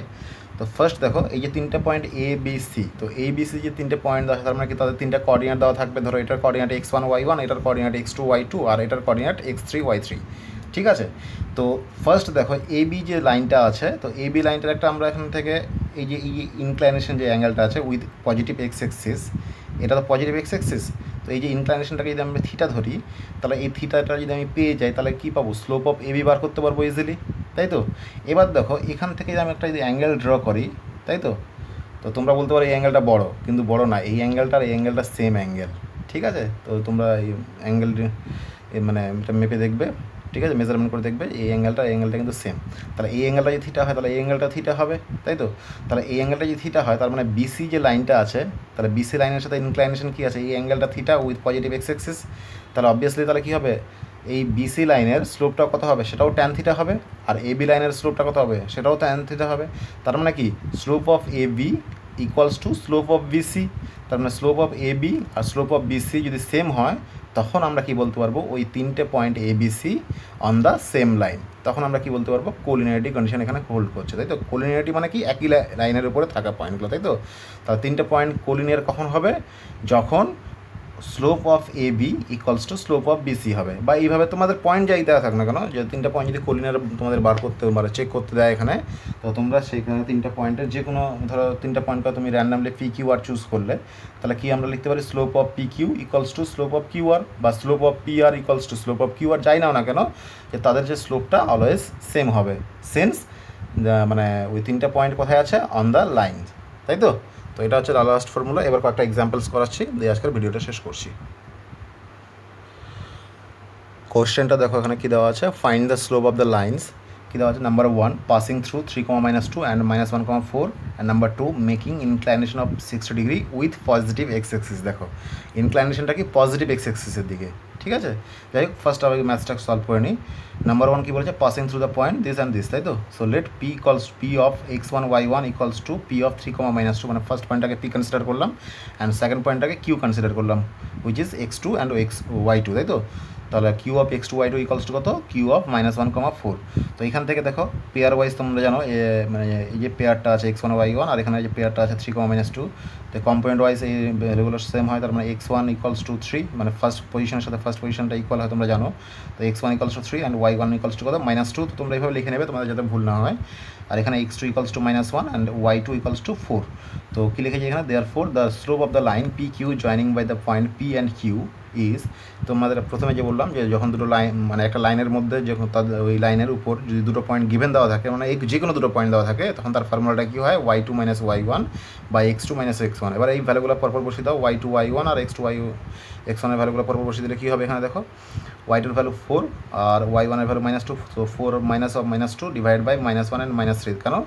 তো ফার্স্ট দেখো এই যে 3টে পয়েন্ট A B C, তো A B C যে 3টে পয়েন্ট দেওয়া, তার মানে কি তাদের 3টা কোঅর্ডিনেট দেওয়া থাকবে। ধরো এটার কোঅর্ডিনেট x1 y1, এটার কোঅর্ডিনেট x2 y2, আর এটার কোঅর্ডিনেট x3 y3। ঠিক আছে, তো ফার্স্ট দেখো AB যে লাইনটা আছে, তো AB লাইনটার একটা আমরা এখান থেকে এই যে ইনক্লাইনেশন যে অ্যাঙ্গেলটা আছে উইথ পজিটিভ x এক্সিস, এটা তো পজিটিভ x এক্সিস, তো এই যে ইনক্লাইনেশনটাকে যদি আমরা থিটা ধরি, তাহলে এই থিটাটা যদি আমি পেয়ে যাই, তাহলে কী পাবো, স্লোপ অফ AB বার করতে পারবো ইজিলি, তাই তো? এবার দেখো এখান থেকে আমি একটা যদি অ্যাঙ্গেল ড্র করি, তাই তো? তো তোমরা বলতে পারো এই অ্যাঙ্গেলটা বড়, কিন্তু বড় না, এই অ্যাঙ্গেলটা আর এই অ্যাঙ্গেলটা সেম অ্যাঙ্গেল। ঠিক আছে, তো তোমরা এই অ্যাঙ্গেল মানে এটা মেপে দেখবে, ঠিক আছে, মেজারমেন্ট করে দেখবে এই অ্যাঙ্গেলটা কিন্তু সেম। তাহলে এই অ্যাঙ্গেলটা যদি থিটা হয় তাহলে এই অ্যাঙ্গেলটা থিটা হবে, তাই তো? তাহলে এই অ্যাঙ্গেলটা যদি থিটা হয় তার মানে বিসি যে লাইনটা আছে, তাহলে বিসি লাইনের সাথে ইনক্লাইনেশন কী আছে, এই অ্যাঙ্গেলটা theta with positive x axis. তাহলে অবভিয়াসলি তাহলে কী হবে, এই বিসি লাইনের স্লোপটা কত হবে, সেটাও ট্যান থিটা হবে, আর এবি লাইনের স্লোপটা কত হবে, সেটাও ট্যান থিটা হবে। তার মানে কি slope of A B equals to slope of BC. তার মানে স্লোপ অফ এ বি আর স্লোপ অফ বিসি যদি সেম হয় তখন আমরা কি বলতে পারবো, ওই তিনটে point A BC on the same line, তখন আমরা কি বলতে পারবো, কোলিনিয়ারিটি কন্ডিশন এখানে হোল্ড করছে, তাই তো? কোলিনিয়ারিটি মানে কি, একই লাইনের উপরে থাকা পয়েন্টগুলো, তাই তো? তাহলে তিনটে পয়েন্ট কোলিনিয়ার কখন হবে, যখন slope of A B equals to slope of BC হবে। বা এইভাবে তোমাদের পয়েন্ট যাই দেওয়া থাক না কেন, যে তিনটা পয়েন্ট যদি কোলিনিয়ার তোমাদের বার করতে মানে চেক করতে দেয় এখানে, তো তোমরা সেইখানে তিনটা পয়েন্টের যে কোনো ধরো তিনটা পয়েন্টকে তুমি randomly P Q R choose করলে, তাহলে কি আমরা লিখতে পারি, slope of P Q equals to slope of Q R, বা slope of P R equals to slope of Q R, যাই নাও না কেন, যে তাদের যে স্লোপটা অলওয়েজ সেম হবে, সেন্স মানে ওই তিনটা পয়েন্ট কোথায় আছে, অন দ্য লাইন, তাই তো? তো এটা হচ্ছে লাস্ট ফর্মুলা। এবার কয়েকটা এক্সাম্পলস করাচ্ছি দিয়ে আজকের ভিডিওটা শেষ করছি। কোশ্চেনটা দেখো এখানে কী দেওয়া আছে, find the slope of the lines. কী দেওয়া আছে, number 1 passing through 3, -2 and -1, 4, and number 2 making inclination of 60 degree with positive x axis. দেখো ইনক্লাইনেশনটা কি পজিটিভ এক্স এক্সিসের দিকে, ঠিক আছে? যাই হোক, ফার্স্ট আবার ম্যাথসটা সলভ করে নিই। নাম্বার 1 কী বলেছে, passing through the point this and this, তাই তো? So let P equals P of x1 y1 equals to P of 3, -2, মানে ফার্স্ট পয়েন্টটাকে পি কনসিডার করলাম অ্যান্ড সেকেন্ড পয়েন্টটাকে কিউ কনসিডার করলাম, which is x2 and y2, তাই তো? তাহলে Q of x2 y2 equals to কত, কিউ অফ -1, 4। তো এখান থেকে দেখো পেয়ার ওয়াইজ তোমরা জানো, মানে এই যে পেয়ারটা আছে x1 y1 আর এখানে যে পেয়ারটা আছে 3, -2, তো কম্পোনেন্ট ওয়াইজ এই ভ্যালুগুলো সেম হয়। তার মানে x1 ইকলস টু 3, মানে ফার্স্ট পজিশনের সাথে ফার্স্ট পজিশনটা ইকুয়াল হয় তোমরা জানো। তো x1 equals to 3 and y1 equals to কত, -2। তো তোমরা এইভাবে লিখে নেবে তোমাদের যাতে ভুল না হয়। আর এখানে x2 equals to -1 and y2 equals to 4। তো কী লিখেছি এখানে, therefore the slope of the line P Q joining by the point P and Q is, তোমাদের প্রথমে যে বললাম যে যখন দুটো লাইন মানে একটা লাইনের মধ্যে যখন তাদের ওই লাইনের উপর যদি দুটো পয়েন্ট গিভেন দেওয়া থাকে, মানে এই যে কোনো দুটো পয়েন্ট দেওয়া থাকে, তখন তার ফর্মুলাটা কী হয়, y2 - y1 বা x2 - x1। এবার এই ভ্যালুগুলো পরপর বসিয়ে দাও, y2 y1 আর x2 x1 এর ভ্যালুগুলো পরপর বসিয়ে দিলে কী হবে, এখানে দেখো y2 এর ভ্যালু 4 আর y1 এর ভ্যালু -2, তো 4 minus of -2 divide by -1 and -3। কারণ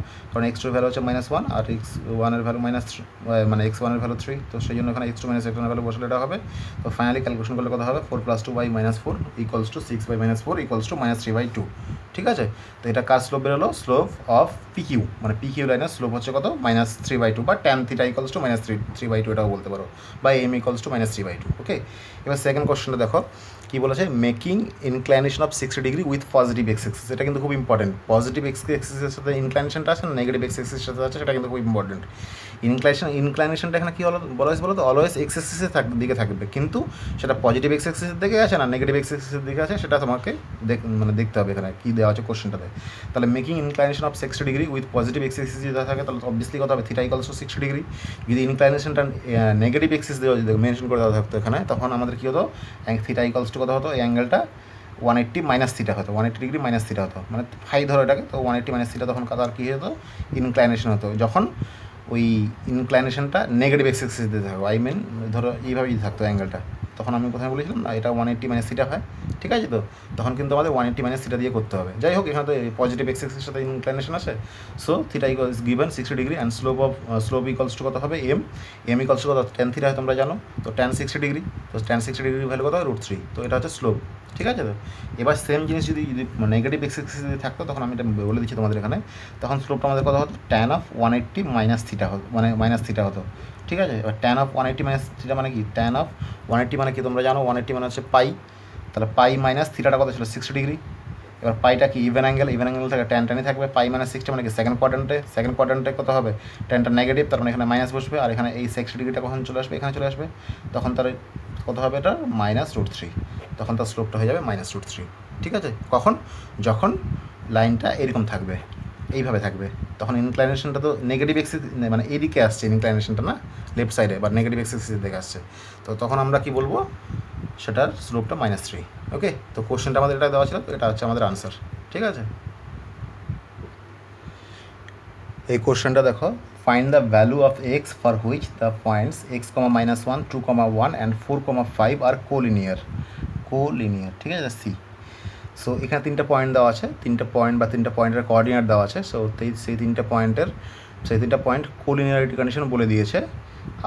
x2 এর ভ্যালু হচ্ছে -1 আর x1 এর ভ্যালু -3, মানে x1 এর ভ্যালু 3, তো সেই জন্য এখানে x2 - x1 এর ভ্যালু বসলে এটা হবে। তো ফাইনালি ক্যালকুলেশন করলে কত হবে, 4 + 2 - 4 ইকুয়ালস টু 6 - 4 ইকুয়ালস টু -3/2, ঠিক আছে? তো এটা কার স্লোপ বেরোলো, স্লোপ অফ পি কিউ, মানে পি কিউ লাইনের স্লোপ হচ্ছে কত, -3/2, বা tan থিটা ইকুয়ালস টু -3/2 এটাও বলতে পারো, বা m ইকুয়ালস টু -3/2। ওকে, এবার সেকেন্ড কোশ্চেনটা দেখো কী বলেছে, making inclination of 60 degree with positive x axis. এটা কিন্তু খুব ইম্পর্টেন্ট, পজিটিভ এক্স এক্সিসের সাথে ইনক্লাইনেশনটা আছে না, নেগেটিভ এক্স এক্সিসের সাথে আছে, সেটা কিন্তু খুব ইম্পর্টেন্ট। ইনক্লাইনেশনটা এখানে কী হলো বলো তো, অলওয়েজ এক্স এক্সিসের দিকে থাকবে, কিন্তু সেটা পজিটিভ এক্স এক্সিসের দিকে আছে না নেগেটিভ এক্স এক্সিসের দিকে আছে, সেটা তোমাকে মানে দেখতে হবে এখানে কী দেওয়া আছে কোশ্চেনটাতে। তাহলে making inclination of 60 degree with positive x axis যদি থাকে তাহলে অবভিয়াসলি কত হবে, থিটা ইকুয়ালস টু 60 ডিগ্রি। যদি ইনক্লাইনেশনটা নেগেটিভ এক্সিস দেওয়া যদি মেনশন করে দেওয়া থাকতো এখানে, তখন আমাদের কী হতো, থিটা ইকুয়ালস টু কত হতো, এই অ্যাঙ্গেলটা 180 - থিটা হতো, 180 ডিগ্রি - থিটা হতো, মানে ফাই ধরো এটাকে, তো 180 - থিটা তখন তার কী হতো, ইনক্লাইনেশন হতো, যখন ওই ইনক্লাইনেশনটা নেগেটিভ এক্স এক্সিস দিতে থাকো, আই মিন ধরো এইভাবেই থাকতো অ্যাঙ্গেলটা, তখন আমি কোথায় বলেছিলাম না, এটা 180 - থিটা হয়, ঠিক আছে? তো তখন কিন্তু আমাদের 180 - থিটা দিয়ে করতে হবে। যাই হোক, এখানে তো পজিটিভ এক্স এক্সিসের সাথে ইনক্লাইনেশন আছে, so theta equals given 60 degree and slope equals to কত হবে, এম ইকুয়ালস টু কত, tan থিটা হয় তোমরা জানো, তো tan 60 ডিগ্রি, তো tan 60 ডিগ্রি ভ্যালু কত হয়, √3, তো এটা হচ্ছে স্লোপ, ঠিক আছে? তো এবার সেম জিনিস যদি নেগেটিভ এক্স এক্সিস যদি থাকতো, তখন আমি এটা বলে দিচ্ছি তোমাদের এখানে, তখন স্লোপটা আমাদের কত হতো, tan অফ 180 - থিটা হতো, মানে -থিটা হতো, ঠিক আছে? এবার tan অফ 180 - থিটা মানে কি, tan অফ 180 মানে কি তোমরা জানো, 180 মানে হচ্ছে পাই, তাহলে পাই মাইনাস থিটাটা কত ছিল, 60 ডিগ্রি। এবার পাইটা কি ইভেন অ্যাঙ্গেল থেকে টানই থাকবে, পাই -60 মানে কি সেকেন্ড কোয়াড্রেন্টে কত হবে, ট্যানটা নেগেটিভ, তার মানে এখানে মাইনাস বসবে, আর এখানে এই 60 ডিগ্রিটা কখন চলে আসবে, এখানে চলে আসবে, তখন তার কত হবে, এটা -√3, তখন তার স্লোপটা হয়ে যাবে -√3, ঠিক আছে? কখন, যখন লাইনটা এরকম থাকবে, এইভাবে থাকবে, তখন ইনক্লাইনেশনটা তো নেগেটিভ এক্সিস মানে এদিকে আসছে, ইনক্লাইনেশনটা না লেফট সাইডে বা নেগেটিভ এক্সিসের দিকে আসছে, তো তখন আমরা কি বলবো, সেটার স্লোপটা -3। ওকে, তো কোশ্চেনটা আমাদের এটা দেওয়া ছিল, তো এটা হচ্ছে আমাদের আনসার, ঠিক আছে? এই কোশ্চেনটা দেখো, find the value of x for which the points x, -1, 2, 1 and 4, 5 R collinear, ঠিক আছে? সি। সো এখানে 3টা পয়েন্ট দেওয়া আছে, 3টা পয়েন্ট বা 3টা পয়েন্টের কোঅর্ডিনেট দেওয়া আছে। সো সেই 3টা পয়েন্ট কোলিনিয়ারিটি কন্ডিশন বলে দিয়েছে,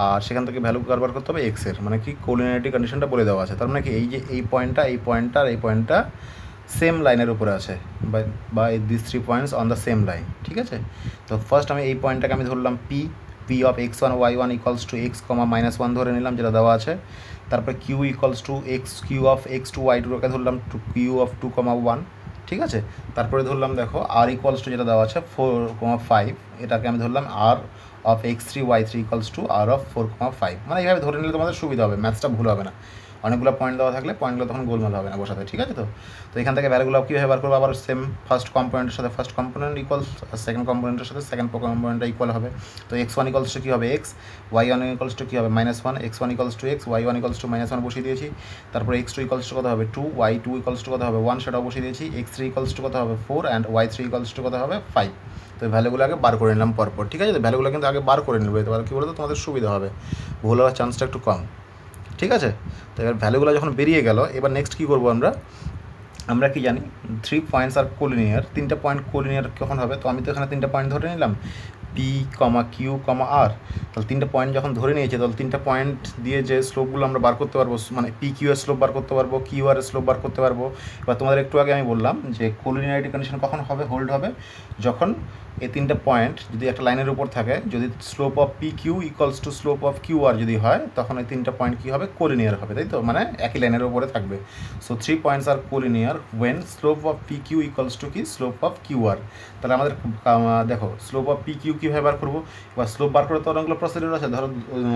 আর সেখান থেকে ভ্যালু কারবার করতে হবে এক্সের, মানে কি কোলিনিয়ারিটি কন্ডিশনটা বলে দেওয়া আছে। তার মানে কি এই যে এই পয়েন্টটা সেম লাইনের উপরে আছে, বা this 3 points on the same line, ঠিক আছে। তো ফার্স্ট আমি এই পয়েন্টটাকে আমি ধরলাম P of x1 y1 equals to x, -1 ধরে নিলাম, যেটা দেওয়া আছে। তারপরে Q equals to Q of x2 y2কে ধরলাম কিউ অফ 2, 1, ঠিক আছে। তারপরে ধরলাম দেখো আর ইকুয়ালস টু যেটা দেওয়া আছে 4, 5, এটাকে আমি ধরলাম R of x3 y3 equals to R of 4, 5। মানে এইভাবে ধরে নিলে তোমাদের সুবিধা হবে, ম্যাথসটা ভুল হবে না। অনেকগুলো পয়েন্ট দেওয়া থাকলে পয়েন্টগুলো তখন গোলমাল হবে না বসাতে, ঠিক আছে। তো এখান থেকে ভ্যালুগুলো কীভাবে বার করবো, আবার সেম ফার্স্ট কম্পোনেন্টের সাথে ফার্স্ট কম্পোনেন্ট ইকুয়ালস, সেকেন্ড কম্পোনেন্টের সাথে সেকেন্ড কম্পোনেন্টটা ইকুয়াল হবে। তো x1 ইকুয়ালস টু কী হবে x, y1 ইকুয়ালস টু কী হবে -1, x1 equals to x, y1 equals to -1 বসিয়ে দিয়েছি। তারপরে x2 ইকুয়ালস টু কত হবে 2, y2 ইকুয়ালস টু কত হবে 1, সেটাও বসিয়ে দিয়েছি। x3 ইকুয়ালস টু কত হবে 4 অ্যান্ড y3 ইকুয়ালস টু কত হবে 5। তো ভ্যালুগুলো আগে বার করে নিলাম পরপর, ঠিক আছে। তো ভ্যালুগুলো কিন্তু আগে বার করে নেবে, তাহলে কী বলতো তোমাদের সুবিধা হবে, ভুল হওয়ার চান্সটা একটু কম, ঠিক আছে। তো এবার ভ্যালুগুলো যখন বেরিয়ে গেল, এবার নেক্সট কী করবো আমরা কি জানি 3 পয়েন্টস আর কোলিনিয়ার, 3টা পয়েন্ট কোলিনিয়ার কখন হবে। তো আমি তো এখানে 3টা পয়েন্ট ধরে নিলাম পি, কিউ, আর। তাহলে 3টা পয়েন্ট যখন ধরে নিয়েছে, তাহলে 3টা পয়েন্ট দিয়ে যে স্লোপগুলো আমরা বার করতে পারবো, মানে পি কিউ এর স্লোপ বার করতে পারবো, কিউ আর এর স্লোপ বার করতে পারবো। এবার তোমাদের একটু আগে আমি বললাম যে কোলিনিয়ারিটি কন্ডিশন কখন হবে, হোল্ড হবে, যখন এই 3টা পয়েন্ট যদি একটা লাইনের উপর থাকে, যদি slope of P Q equals to slope of Q R যদি হয়, তখন এই 3টা পয়েন্ট কী হবে, কোলিনিয়ার হবে, তাই তো, মানে একই লাইনের উপরে থাকবে। So 3 points are collinear when slope of P Q equals to কি, স্লোপ অফ কিউ আর। তাহলে আমাদের দেখো স্লোপ অফ পি কিউ কীভাবে বার করবো, এবার স্লোপ বার করে তো অনেকগুলো প্রসিডিউর আছে। ধরো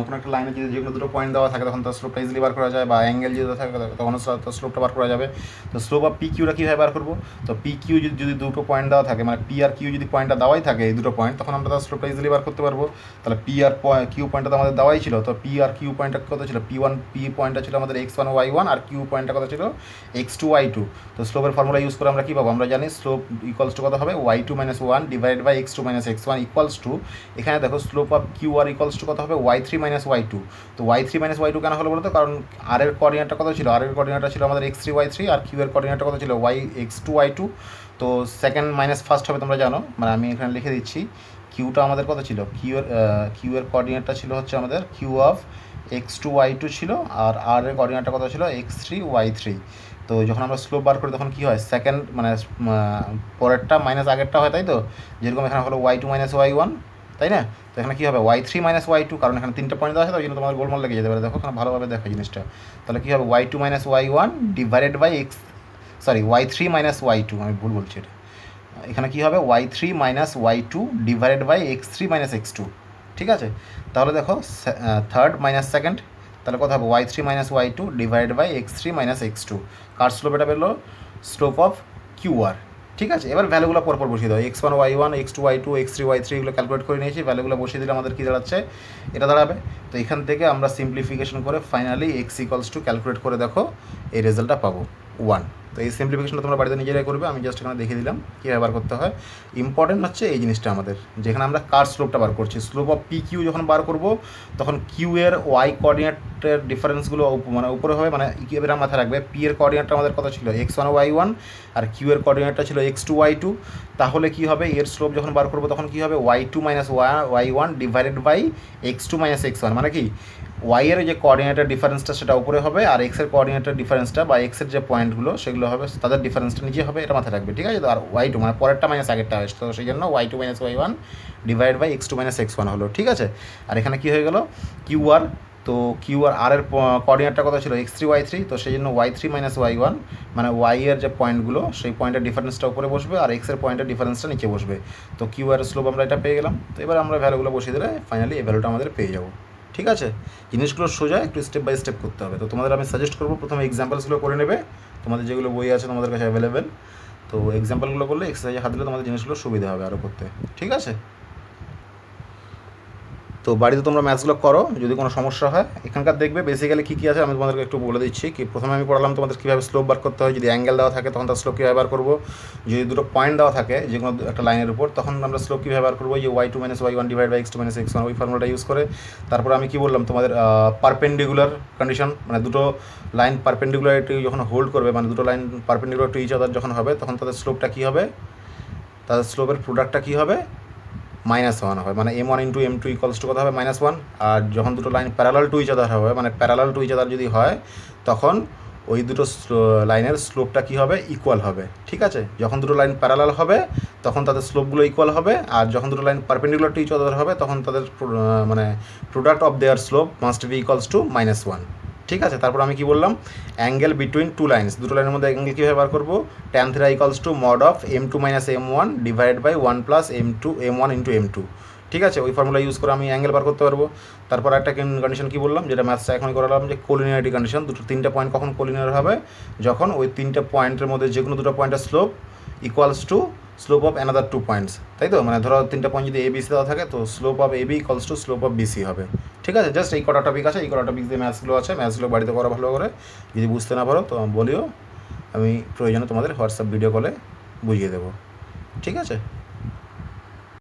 কোনো একটা লাইনে যদি যেগুলো দুটো পয়েন্ট দেওয়া থাকে, তখন তার স্লোপটা ইজিলি বার করা যায়, বা অ্যাঙ্গেল যদি থাকে তখন তার স্লোপটা বার করা যাবে। তো স্লোপ অফ পি কিউটা কীভাবে বার করবো, তো পি কিউ যদি দুটো পয়েন্ট দেওয়া থাকে, মানে পি আর কিউ যদি পয়েন্টটা দেওয়াই থাকে এই দুটো পয়েন্ট, তখন আমরা তার স্লোপটা ইজিলি বার করতে পারবো। তাহলে পি আর কিউ পয়েন্টটা তো আমাদের দেওয়াই ছিল, তো পি আর কিউ পয়েন্টটা কত ছিল, পি পয়েন্টটা ছিল আমাদের x1 y1, আর কিউ পয়েন্টটা কত ছিল x2 y2। তো স্লোপের ফর্মুলা ইউজ করে আমরা কী পাবো, আমরা জানি স্লোপ ইকুয়ালস টু কত হবে y2 - 1 divided by x2 - x1 equals to, এখানে দেখো slope of Q R equals to কত হবে y3 - y2। তো y3 - y2 কেন হলো বলো তো, কারণ আর এর কোঅর্ডিনেটটা কত ছিল, আর এর কোঅর্ডিনেটটা ছিল আমাদের x3 y3, আর কিউ এর কোঅর্ডিনেটটা কত ছিল x2 y2। তো সেকেন্ড মাইনাস ফার্স্ট হবে, তোমরা জানো, মানে আমি এখানে লিখে দিচ্ছি, কিউটা আমাদের কত ছিল, কিউ এর কোঅর্ডিনেটটা ছিল হচ্ছে আমাদের কিউ অফ x2 y2 ছিল, আর এর কোঅর্ডিনেটটা কত ছিল x3 y3। তো যখন আমরা স্লোপ বার করি তখন কী হয়, সেকেন্ড মানে পরেরটা মাইনাস আগেরটা হয়, তাই তো। যেরকম এখানে হলো y2 - y1, তাই না। তো এখানে কী হবে y3 - y2, কারণ এখানে 3টা পয়েন্ট দেওয়া আছে, তাই জন্য তোমাদের গোলমাল লেগে যেতে পারে। দেখো এখানে ভালোভাবে দেখো জিনিসটা, তাহলে কী হবে y2 - y1 divided by y3 - y2, আমি ভুল বলছি এটা। এখানে কী হবে y3 - y2 divided by x3 - x2, ঠিক আছে। তাহলে দেখো থার্ড মাইনাস সেকেন্ড, তাহলে কথা হবে y3 - y2 divided by x3 - x2। Car slope এটা পেলো, স্লোপ অফ কিউ আর, ঠিক আছে। এবার ভ্যালুগুলো পরপর বসিয়ে দাও, x1 y1, x2 y2, x3 y3 এগুলো ক্যালকুলেট করে নিয়েছি, ভ্যালুগুলো বসিয়ে দিলে আমাদের কী দাঁড়াচ্ছে, এটা দাঁড়াবে। তো এখান থেকে আমরা সিম্পলিফিকেশন করে finally x equals to calculate করে দেখো এই রেজাল্টটা পাবো 1। তো এই সিম্পলিফিকেশনটা তোমরা বাড়িতে নিজেরাই করবে, আমি জাস্ট এখানে দেখিয়ে দিলাম কীভাবে বার করতে হয়। ইম্পর্টেন্ট হচ্ছে এই জিনিসটা আমাদের, যেখানে আমরা কার স্লোপটা বার করছি, স্লোপ অফ পি কিউ যখন বার করবো, তখন কিউ এর ওয়াই কোঅর্ডিনেটের ডিফারেন্সগুলো মানে উপরে হবে, মানে এবার মাথায় রাখবে পি এর কোঅর্ডিনেটটা আমাদের কত ছিল x1 y1, আর কিউ এর কোঅর্ডিনেটটা ছিল x2 y2। তাহলে কী হবে, এর স্লোপ যখন বার করবো তখন কী হবে y2 - y1 divided by x2 - x1, মানে কি ওয়াই এর যে কোঅর্ডিনেটের ডিফারেন্সটা সেটা উপরে হবে, আর এক্স এর কোঅর্ডিনেটের ডিফারেন্সটা বা এক্সের যে পয়েন্টগুলো সেগুলো হবে, তাদের ডিফারেন্সটা নিচে হবে, এটা মাথায় রাখবে, ঠিক আছে। তো আর y2 মানে পরেরটা মাইনাস আগেরটা আসে, তো সেই জন্য y2 - y1 divide by x2 - x1 হলো, ঠিক আছে। আর এখানে কী হয়ে গেল কিউ আর, তো কিউ আর এর কোঅর্ডিনেটটা কত ছিল x3 y3, তো সেই জন্য y3 - y1 মানে ওয়াই এর যে পয়েন্টগুলো সেই পয়েন্টের ডিফারেন্সটা উপরে বসবে, আর এক্স এর পয়েন্টের ডিফারেন্সটা নিচে বসবে। তো কিউ আর স্লোপ আমরা এটা পেয়ে গেলাম। তো এবার আমরা ভ্যালুগুলো বসিয়ে দিলে ফাইনালি এই ভ্যালুটা আমাদের পেয়ে যাবো, ঠিক আছে। জিনিসগুলো সোজা, একটু স্টেপ বাই স্টেপ করতে হবে। তো তোমাদের আমি সাজেস্ট করবো প্রথমে এক্সাম্পলসগুলো করে নেবে, তোমাদের যেগুলো বই আছে তোমাদের কাছে অ্যাভেলেবেল, তো এক্সাম্পলগুলো করলে এক্সারসাইজে হাত দিলে তোমাদের জিনিসগুলো সুবিধা হবে আরও করতে, ঠিক আছে। তো তো বাড়িতে তোমরা ম্যাথসগুলো করো, যদি কোনো সমস্যা হয় এখানকার দেখবে বেসিক্যালি কী কী আছে আমি তোমাদেরকে একটু বলে দিচ্ছি। কি প্রথমে আমি পড়ালাম তোমাদের কীভাবে স্লোপ বার করতে হয়, যদি অ্যাঙ্গেল দেওয়া থাকে তখন তার স্লোপ কীভাবে বার করবো, যদি দুটো পয়েন্ট দেওয়া থাকে যে কোনো একটা লাইনের উপর তখন আমরা স্লোপ কীভাবে বার করবো, যে y2 - y1 divide by x2 - x1 ওই ফর্মুলাটা ইউজ করে। তারপরে আমি কী বললাম তোমাদের পারপেন্ডিকুলার কন্ডিশন, মানে দুটো লাইন পারপেন্ডিকুলারিটি যখন হোল্ড করবে, মানে দুটো line perpendicular to each other যখন হবে তখন তাদের স্লোপটা কী হবে, তাদের স্লোপের প্রোডাক্টটা কী হবে, -1 হয়, মানে m1 × m2 ইকুয়ালস টু কত হবে, -1। আর যখন দুটো line parallel to each other হবে, মানে প্যারালাল টু ইচ আদার যদি হয় তখন ওই দুটো লাইনের স্লোপটা কী হবে, ইকুয়াল হবে। ঠিক আছে, যখন দুটো লাইন প্যারালাল হবে তখন তাদের স্লোপগুলো ইকুয়াল হবে, আর যখন দুটো line perpendicular to each other হবে তখন তাদের মানে product of their slope must be equals to -1। ঠিক আছে, তারপর আমি কি বললাম, অ্যাঙ্গেল বিটুইন টু লাইন্স, দুটো লাইনের মধ্যে অ্যাঙ্গেল কীভাবে বার করবো, tan θ equals to mod of m2 - m1 divide by 1 plus m1 × m2। ঠিক আছে, ওই ফর্মুলা ইউজ করে আমি অ্যাঙ্গেল বার করতে পারবো। তারপর একটা কন্ডিশন কী বললাম, যেটা ম্যাথসটা এখনই করালাম, যে কোলিনিয়ারিটি কন্ডিশন, তিনটে পয়েন্ট কখন কোলিনিয়ার হবে, যখন ওই তিনটে পয়েন্টের মধ্যে যে কোনো দুটো পয়েন্টের slope equals to slope of another 2 points, তাই তো, মানে ধরো তিনটে পয়েন্ট যদি ABC দেওয়া থাকে তো slope of AB equals to slope of BC হবে। ঠিক আছে, জাস্ট এই কটা টপিক আছে, এই কটা টপিক দিয়ে ম্যাথসগুলো আছে, ম্যাথসগুলো বাড়িতে করো ভালো করে। যদি বুঝতে না পারো তো বলিও, আমি প্রয়োজনে তোমাদের হোয়াটসঅ্যাপ ভিডিও কলে বুঝিয়ে দেবো। ঠিক আছে।